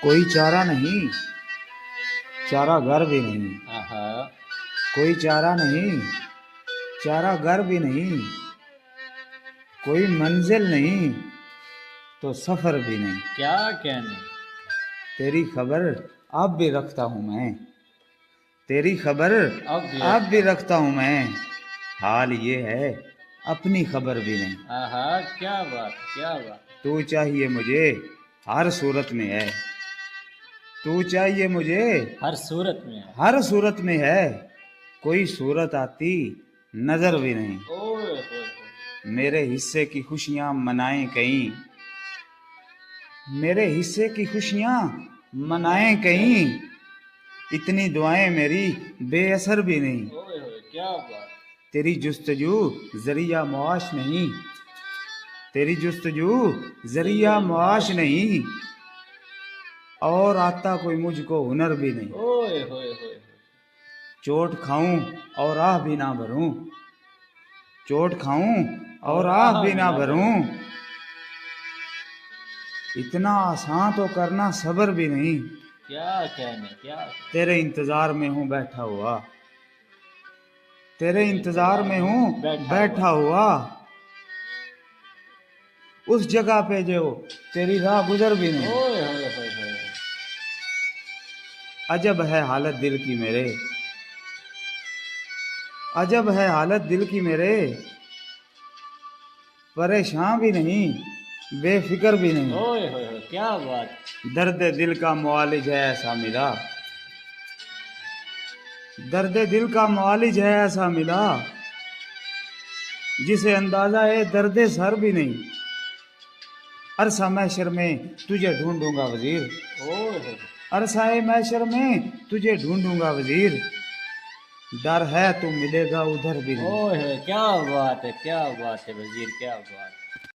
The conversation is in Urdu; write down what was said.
کوئی چارہ نہیں، چارہ گر بھی نہیں، آہا، کوئی چارہ نہیں، چارہ گر بھی نہیں، کوئی منزل نہیں تو سفر بھی نہیں۔ کیا کہنے، تیری خبر اب بھی رکھتا ہوں میں، تیری خبر اب بھی رکھتا ہوں میں، حال یہ ہے اپنی خبر بھی نہیں۔ آہا، کیا بات، کیا بات، تو چاہیے مجھے ہر صورت میں ہے، تو چاہیے مجھے ہر صورت میں ہے۔ ہر صورت میں ہے، کوئی صورت آتی نظر بھی نہیں۔ اوئے ہوئے ہوئے، میرے حصے کی خوشیاں منائیں کہیں، میرے حصے کی خوشیاں منائیں کہیں، اتنی دعائیں میری بے اثر بھی نہیں۔ اوئے ہوئے، کیا بات، تیری جستجو ذریعہ معاش نہیں، تیری جستجو ذریعہ معاش نہیں، اور آتا کوئی مجھ کو ہنر بھی نہیں۔ اوئے ہوئے ہوئے، چوٹ کھاؤں اور آہ بھی نہ بھروں، چوٹ کھاؤں اور آہ بھی نہ بھروں، اتنا آسان تو کرنا صبر بھی نہیں۔ کیا کہنے، کیا تیرے انتظار میں ہوں بیٹھا ہوا، تیرے انتظار میں ہوں بیٹھا ہوا، اس جگہ پہ جو تیری راہ گزر بھی نہیں۔ اوئے ہوئے ہوئے ہوئے، عجب ہے حالت دل کی میرے، عجب ہے حالت دل کی میرے، پریشان بھی نہیں بے فکر بھی نہیں۔ اوئے ہوئے ہوئے، کیا بات، درد دل کا معالج ہے ایسا ملا، درد دل کا معالج ہے ایسا ملا، جسے اندازہ ہے درد سر بھی نہیں۔ عرصہ محشر میں تجھے ڈھونڈوں گا وزیر، اوئے ہوئے، عرصہ محشر میں تجھے ڈھونڈوں گا وزیر، ڈر ہے تو ملے گا ادھر بھی نہیں۔ اوئے ہوئے، کیا بات ہے، کیا بات ہے وزیر، کیا بات ہے۔